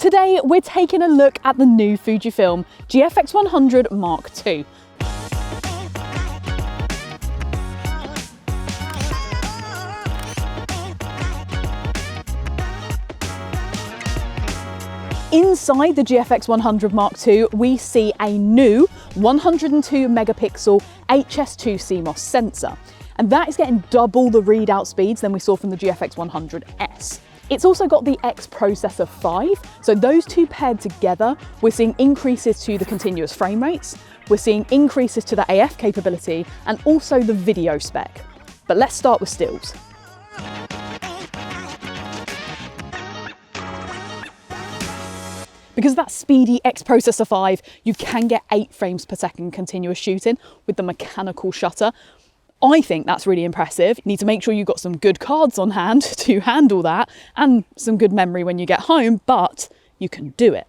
Today we're taking a look at the new Fujifilm GFX100 Mark II. Inside the GFX100 Mark II, we see a new 102 megapixel HS2 CMOS sensor, and that is getting double the readout speeds than we saw from the GFX100S. It's also got the X processor 5, so those two paired together, we're seeing increases to the continuous frame rates, we're seeing increases to the AF capability, and also the video spec. But let's start with stills. Because of that speedy X processor 5, you can get 8 frames per second continuous shooting with the mechanical shutter. I think that's really impressive. You need to make sure you've got some good cards on hand to handle that and some good memory when you get home, but you can do it.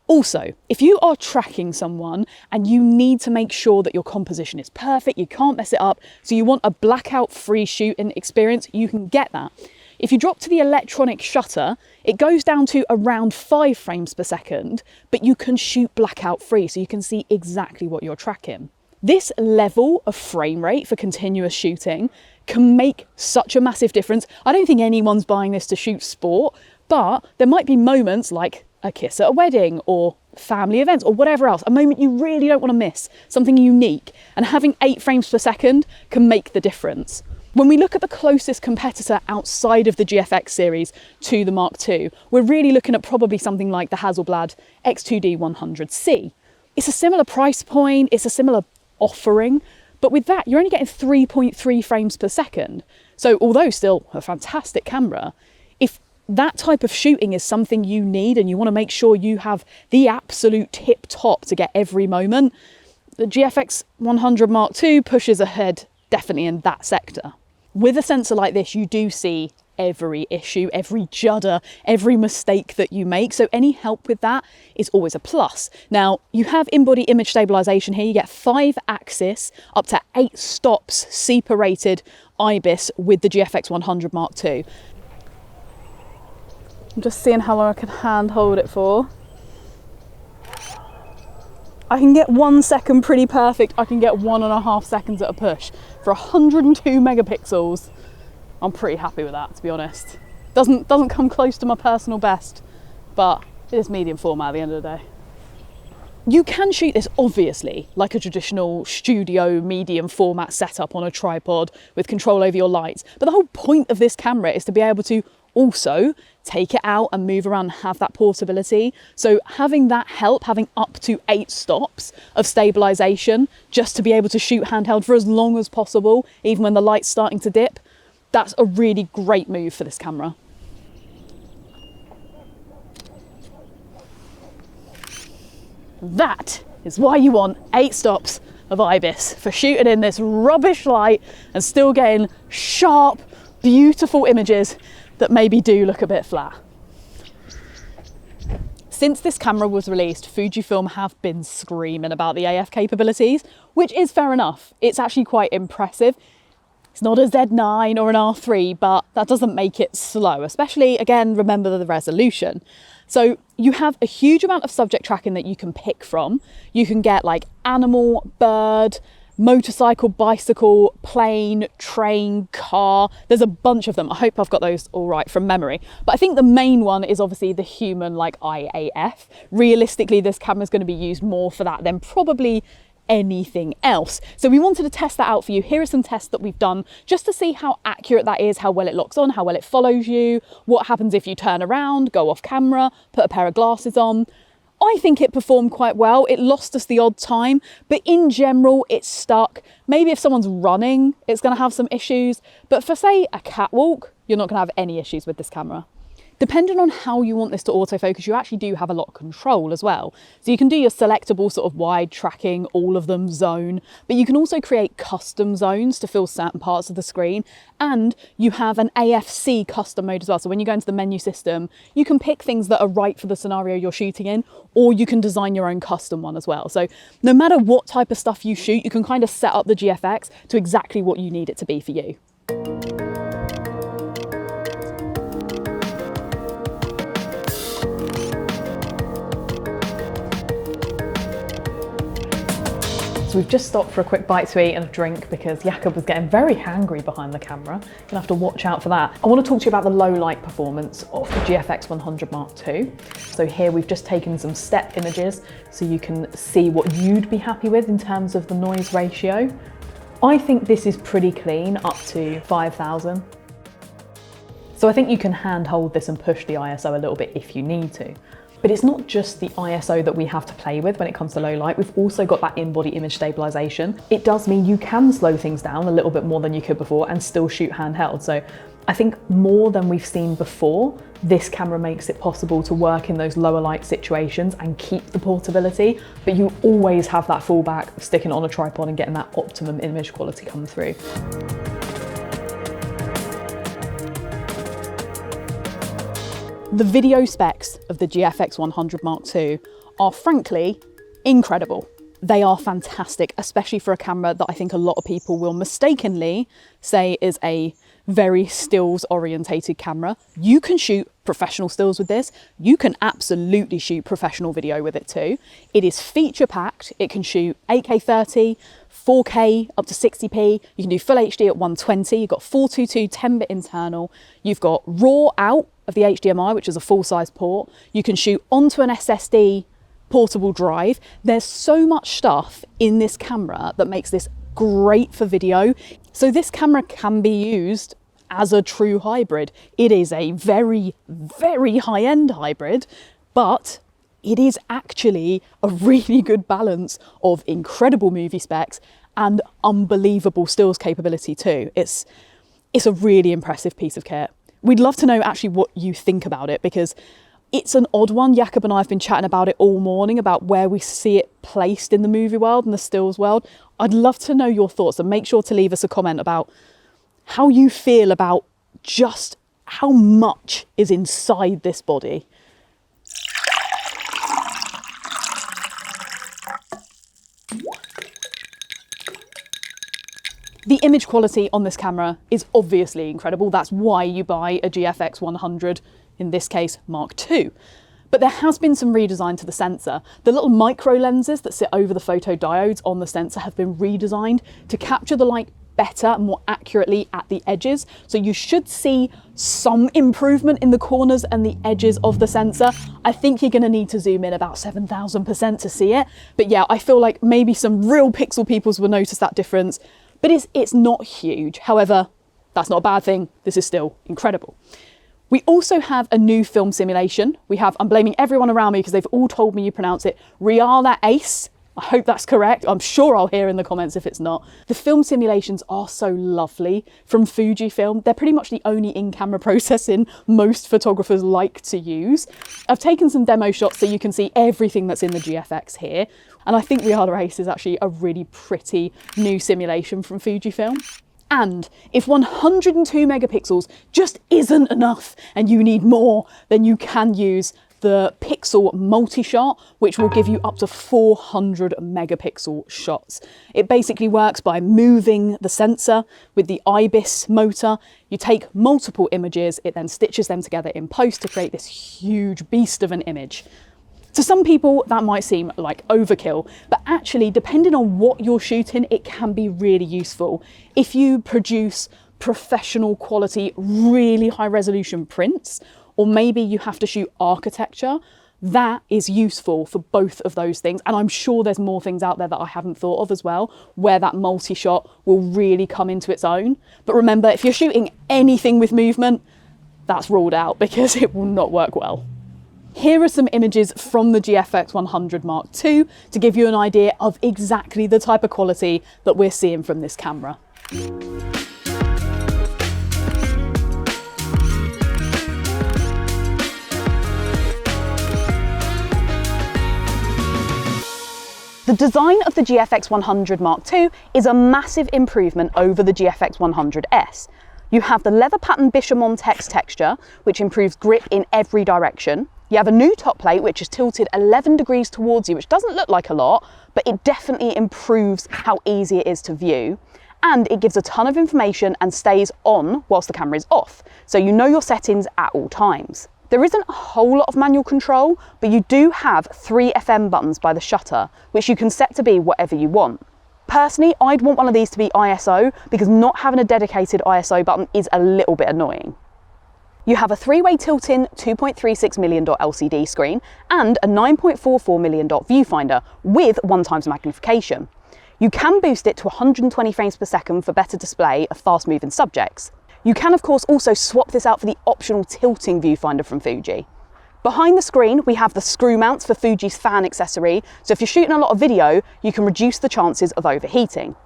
Also, if you are tracking someone and you need to make sure that your composition is perfect, you can't mess it up, so you want a blackout-free shooting experience, you can get that. If you drop to the electronic shutter, it goes down to around 5 frames per second, but you can shoot blackout free, so you can see exactly what you're tracking. This level of frame rate for continuous shooting can make such a massive difference. I don't think anyone's buying this to shoot sport, but there might be moments like a kiss at a wedding or family events or whatever else, a moment you really don't want to miss, something unique, and having 8 frames per second can make the difference. When we look at the closest competitor outside of the GFX series to the Mark II, we're really looking at probably something like the Hasselblad X2D 100C. It's a similar price point, it's a similar offering, but with that, you're only getting 3.3 frames per second. So although still a fantastic camera, if that type of shooting is something you need and you want to make sure you have the absolute tip top to get every moment, the GFX 100 Mark II pushes ahead definitely in that sector. With a sensor like this, you do see every issue, every judder, every mistake that you make. So any help with that is always a plus. Now, you have in-body image stabilization here. You get 5-axis, up to 8 stops, SEPA rated IBIS with the GFX100 Mark II. I'm just seeing how long I can hand hold it for. I can get 1 second pretty perfect. I can get 1.5 seconds at a push. For 102 megapixels, I'm pretty happy with that, to be honest. Doesn't come close to my personal best, but it is medium format at the end of the day. You can shoot this obviously like a traditional studio medium format setup on a tripod with control over your lights, but the whole point of this camera is to be able to also take it out and move around and have that portability. So having that help, having up to 8 stops of stabilization just to be able to shoot handheld for as long as possible, even when the light's starting to dip, that's a really great move for this camera. That is why you want 8 stops of IBIS for shooting in this rubbish light and still getting sharp, beautiful images that maybe do look a bit flat. Since this camera was released, Fujifilm have been screaming about the AF capabilities, which is fair enough. It's actually quite impressive. It's not a Z9 or an R3, but that doesn't make it slow, especially, again, remember the resolution. So you have a huge amount of subject tracking that you can pick from. You can get like animal, bird, motorcycle, bicycle, plane, train, car. There's a bunch of them. I hope I've got those all right from memory. But I think the main one is obviously the human, like IAF. Realistically, this camera is going to be used more for that than probably anything else. So we wanted to test that out for you. Here are some tests that we've done just to see how accurate that is, how well it locks on, how well it follows you, what happens if you turn around, go off camera, put a pair of glasses on. I think it performed quite well. It lost us the odd time, but in general, it's stuck. Maybe if someone's running, it's going to have some issues. But for, say, a catwalk, you're not going to have any issues with this camera. Depending on how you want this to autofocus, you actually do have a lot of control as well. So you can do your selectable sort of wide tracking, all of them zone, but you can also create custom zones to fill certain parts of the screen. And you have an AFC custom mode as well. So when you go into the menu system, you can pick things that are right for the scenario you're shooting in, or you can design your own custom one as well. So no matter what type of stuff you shoot, you can kind of set up the GFX to exactly what you need it to be for you. So we've just stopped for a quick bite to eat and a drink because Jakob was getting very hangry behind the camera. You'll have to watch out for that. I want to talk to you about the low light performance of the GFX100 II. So here we've just taken some step images so you can see what you'd be happy with in terms of the noise ratio. I think this is pretty clean, up to 5,000. So I think you can handhold this and push the ISO a little bit if you need to. But it's not just the ISO that we have to play with when it comes to low light. We've also got that in-body image stabilization. It does mean you can slow things down a little bit more than you could before and still shoot handheld. So I think more than we've seen before, this camera makes it possible to work in those lower light situations and keep the portability, but you always have that fallback of sticking it on a tripod and getting that optimum image quality come through. The video specs of the GFX100 II are frankly incredible. They are fantastic, especially for a camera that I think a lot of people will mistakenly say is a very stills orientated camera. You can shoot professional stills with this. You can absolutely shoot professional video with it too. It is feature packed. It can shoot 8K 30, 4K up to 60p. You can do full HD at 120. You've got 422 10-bit internal. You've got RAW out of the HDMI, which is a full-size port. You can shoot onto an SSD portable drive. There's so much stuff in this camera that makes this great for video. So this camera can be used as a true hybrid. It is a very, very high-end hybrid, but it is actually a really good balance of incredible movie specs and unbelievable stills capability too. It's a really impressive piece of kit. We'd love to know actually what you think about it, because it's an odd one. Jakob and I have been chatting about it all morning, about where we see it placed in the movie world and the stills world. I'd love to know your thoughts, and make sure to leave us a comment about how you feel about just how much is inside this body. The image quality on this camera is obviously incredible. That's why you buy a GFX100, in this case Mark II. But there has been some redesign to the sensor. The little micro lenses that sit over the photodiodes on the sensor have been redesigned to capture the light better and more accurately at the edges. So you should see some improvement in the corners and the edges of the sensor. I think you're gonna need to zoom in about 7,000% to see it. But yeah, I feel like maybe some real pixel peoples will notice that difference. But it's not huge. However, that's not a bad thing. This is still incredible. We also have a new film simulation. I'm blaming everyone around me because they've all told me you pronounce it Reala Ace. I hope that's correct. I'm sure I'll hear in the comments if it's not. The film simulations are so lovely from Fujifilm. They're pretty much the only in-camera processing most photographers like to use. I've taken some demo shots so you can see everything that's in the GFX here. And I think Reala Ace is actually a really pretty new simulation from Fujifilm. And if 102 megapixels just isn't enough and you need more, then you can use the Pixel multi-shot, which will give you up to 400 megapixel shots. It basically works by moving the sensor with the IBIS motor. You take multiple images, it then stitches them together in post to create this huge beast of an image. To some people, that might seem like overkill, but actually, depending on what you're shooting, it can be really useful. If you produce professional quality, really high resolution prints, or maybe you have to shoot architecture, that is useful for both of those things. And I'm sure there's more things out there that I haven't thought of as well, where that multi-shot will really come into its own. But remember, if you're shooting anything with movement, that's ruled out because it will not work well. Here are some images from the GFX100 Mark II to give you an idea of exactly the type of quality that we're seeing from this camera. The design of the GFX100 Mark II is a massive improvement over the GFX100S. You have the leather pattern Bishamon text texture, which improves grip in every direction. You have a new top plate, which is tilted 11 degrees towards you, which doesn't look like a lot, but it definitely improves how easy it is to view. And it gives a ton of information and stays on whilst the camera is off, so you know your settings at all times. There isn't a whole lot of manual control, but you do have 3 FM buttons by the shutter, which you can set to be whatever you want. Personally, I'd want one of these to be ISO because not having a dedicated ISO button is a little bit annoying. You have a 3-way tilt-in 2.36 million dot LCD screen and a 9.44 million dot viewfinder with 1x magnification. You can boost it to 120 frames per second for better display of fast-moving subjects. You can of course also swap this out for the optional tilting viewfinder from Fuji. Behind the screen, we have the screw mounts for Fuji's fan accessory, so if you're shooting a lot of video, you can reduce the chances of overheating.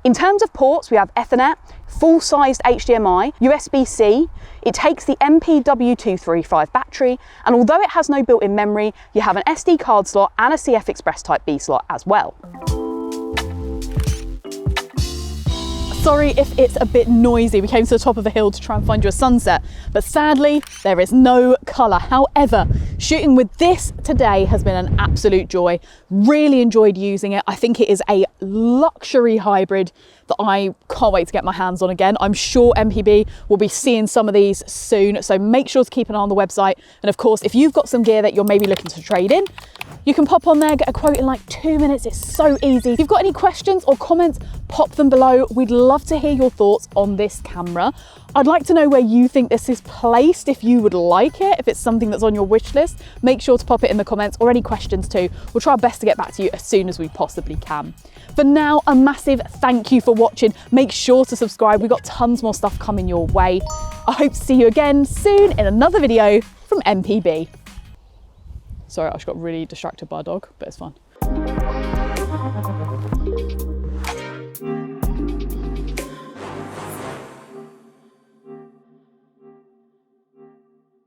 In terms of ports, we have Ethernet, full-sized HDMI, USB-C, it takes the MPB 235 battery, and although it has no built-in memory, you have an SD card slot and a CF Express Type B slot as well. Sorry if it's a bit noisy, we came to the top of a hill to try and find you a sunset, but sadly there is no colour. However, shooting with this today has been an absolute joy. Really enjoyed using it. I think it is a luxury hybrid that I can't wait to get my hands on again. I'm sure MPB will be seeing some of these soon, so make sure to keep an eye on the website. And of course, if you've got some gear that you're maybe looking to trade in, you can pop on there, get a quote in like 2 minutes. It's so easy. If you've got any questions or comments, pop them below. We'd love to hear your thoughts on this camera. I'd like to know where you think this is placed, if you would like it, if it's something that's on your wish list. Make sure to pop it in the comments, or any questions too. We'll try our best to get back to you as soon as we possibly can. For now, a massive thank you for watching. Make sure to subscribe. We've got tons more stuff coming your way. I hope to see you again soon in another video from MPB. Sorry, I just got really distracted by a dog, but it's fine.